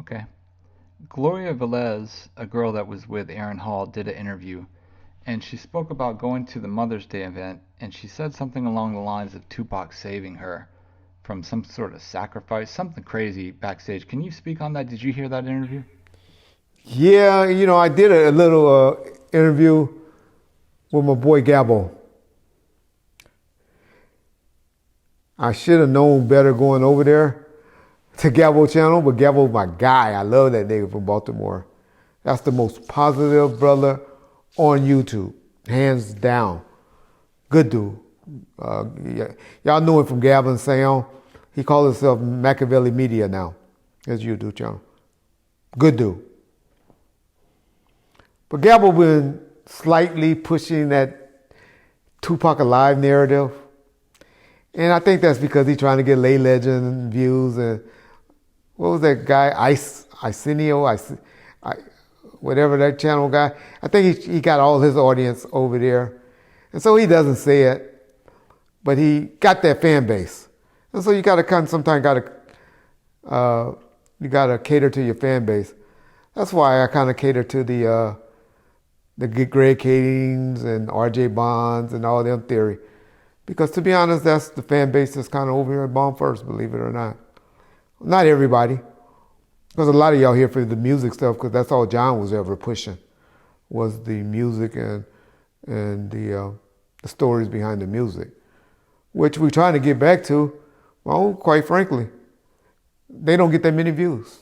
Okay. Gloria Velez, a girl that was with Aaron Hall, did an interview, and she spoke about going to the Mother's Day event, and she said something along the lines of Tupac saving her from some sort of sacrifice, something crazy backstage. Can you speak on that? Did you hear that interview? Yeah, I did a little interview with my boy Gabbo. I should have known better going over there to Gabbo channel, but Gabbo's my guy. I love that nigga from Baltimore. That's the most positive brother on YouTube, hands down. Good dude. Y'all knew him from Gavin Sound. He calls himself Machiavelli Media now, his YouTube channel. Good dude. But Gabbo been slightly pushing that Tupac Alive narrative. And I think that's because he's trying to get Lay Legend views. And what was that guy? Whatever that channel guy. I think he got all his audience over there. And so he doesn't say it, but he got that fan base. And so you sometimes you gotta cater to your fan base. That's why I kind of cater to the Greg Kadings and RJ Bonds and all them theory. Because to be honest, that's the fan base that's kind of over here at Bomb First, believe it or not. Not everybody. Because a lot of y'all here for the music stuff, because that's all John was ever pushing, was the music and the stories behind the music, which we're trying to get back to. Well, quite frankly, they don't get that many views.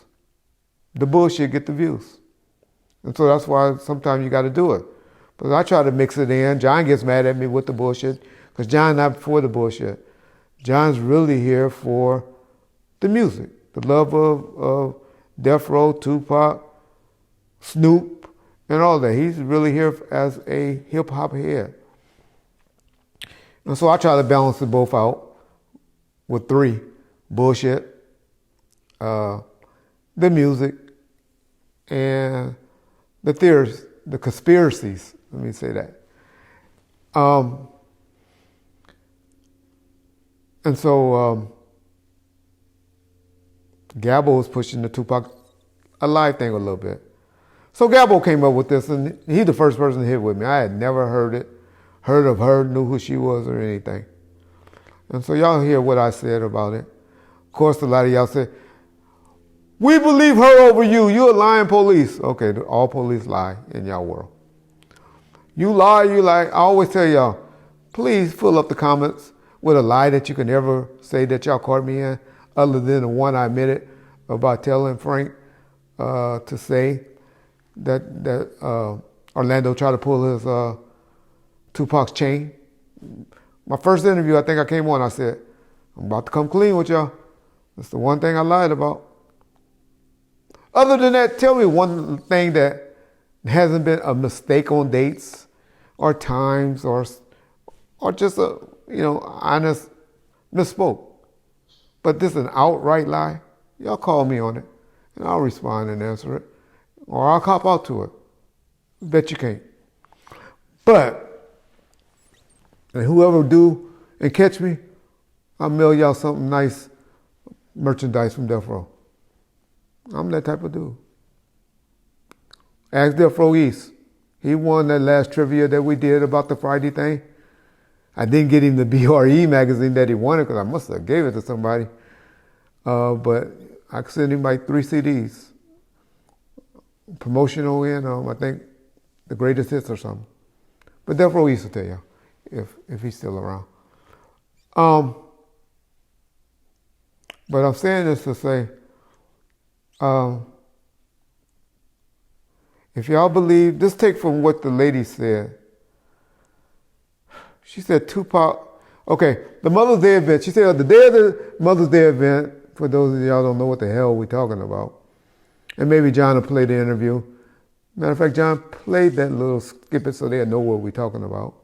The bullshit get the views. And so that's why sometimes you got to do it. But I try to mix it in. John gets mad at me with the bullshit because John's not for the bullshit. John's really here for the music, the love of Death Row, Tupac, Snoop, and all that. He's really here as a hip hop head. And so I try to balance it both out with three: bullshit, the music, and the theories, the conspiracies. Let me say that. And so Gabbo was pushing the Tupac Alive thing a little bit. So Gabbo came up with this, and he's the first person to hit with me. I had never heard of her, knew who she was or anything. And so y'all hear what I said about it. Of course, a lot of y'all say, we believe her over you. You're a lying police. Okay, all police lie in y'all world. You lie, you lie. I always tell y'all, please fill up the comments with a lie that you can never say that y'all caught me in, other than the one I admitted about telling Frank to say that Orlando tried to pull his Tupac's chain. My first interview, I think I came on, I said, I'm about to come clean with y'all. That's the one thing I lied about. Other than that, tell me one thing that hasn't been a mistake on dates or times or just a honest misspoke. But this is an outright lie. Y'all call me on it, and I'll respond and answer it, or I'll cop out to it. Bet you can't. But and whoever do and catch me, I'll mail y'all something nice, merchandise from Death Row. I'm that type of dude. Ask Death Row East. He won that last trivia that we did about the Friday thing. I didn't get him the BRE magazine that he wanted because I must have gave it to somebody. But I sent him like 3 CDs. Promotional in, I think, the greatest hits or something. But Death Row East will tell you if he's still around. But I'm saying this to say, if y'all believe, just take from what the lady said. She said Tupac, okay, the Mother's Day event. She said the day of the Mother's Day event, for those of y'all don't know what the hell we're talking about. And maybe John will play the interview. Matter of fact, John played that little skip so they'll know what we're talking about.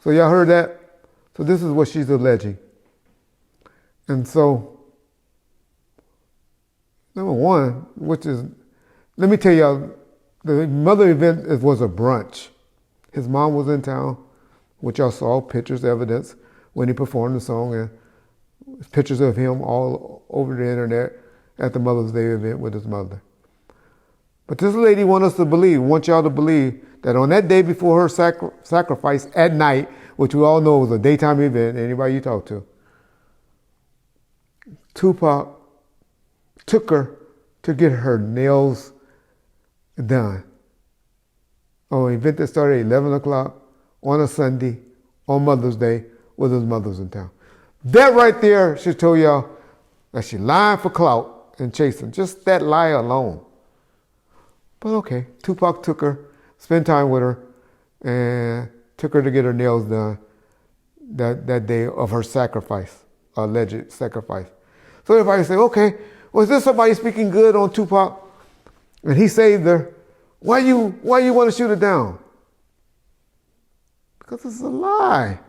So y'all heard that? So this is what she's alleging. And so, number one, which is, let me tell y'all, the mother event was a brunch. His mom was in town, which y'all saw pictures, evidence, when he performed the song, and pictures of him all over the internet. at the Mother's Day event with his mother. But this lady wants y'all to believe that on that day before her sacrifice at night, which we all know was a daytime event, anybody you talk to, Tupac took her to get her nails done. On an event that started at 11 o'clock on a Sunday on Mother's Day with his mother's in town. That right there should tell y'all that she lying for clout and chasing. Just that lie alone. But okay, Tupac took her, spent time with her, and took her to get her nails done that day of her sacrifice, alleged sacrifice. So everybody say, okay, was this somebody speaking good on Tupac? And he saved her. Why you want to shoot her down? Because it's a lie.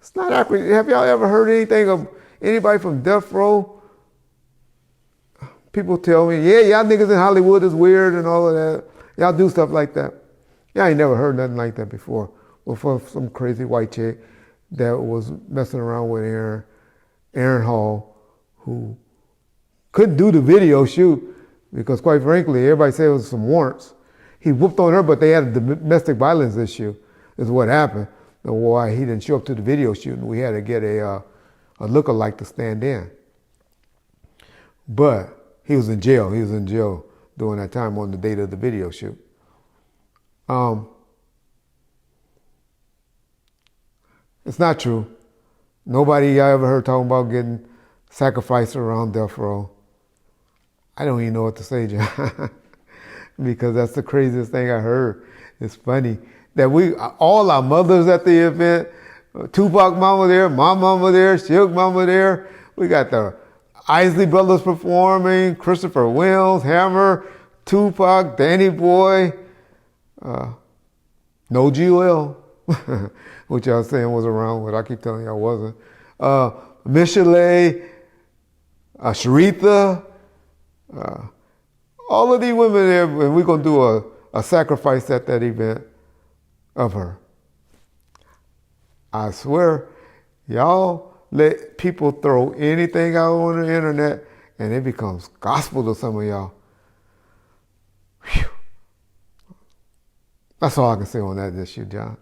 It's not accurate. Have y'all ever heard anything of anybody from death row? People tell me, yeah, y'all niggas in Hollywood is weird and all of that. Y'all do stuff like that. Yeah, I ain't never heard nothing like that before. Before some crazy white chick that was messing around with Aaron Hall, who couldn't do the video shoot because, quite frankly, everybody said it was some warrants. He whooped on her, but they had a domestic violence issue, is what happened. And why he didn't show up to the video shoot, and we had to get a lookalike to stand in. But he was in jail. He was in jail during that time on the date of the video shoot. It's not true. Nobody I ever heard talking about getting sacrificed around death row. I don't even know what to say, John, because that's the craziest thing I heard. It's funny that all our mothers at the event, Tupac mama there, my mama there, Suge mama there. We got the Isley Brothers performing, Christopher Wills, Hammer, Tupac, Danny Boy, No G.O.L., which y'all saying was around, but I keep telling y'all wasn't. Michelet, Sharitha, all of these women there, and we're going to do a sacrifice at that event of her. I swear, y'all let people throw anything out on the internet and it becomes gospel to some of y'all. Whew. That's all I can say on that issue, John.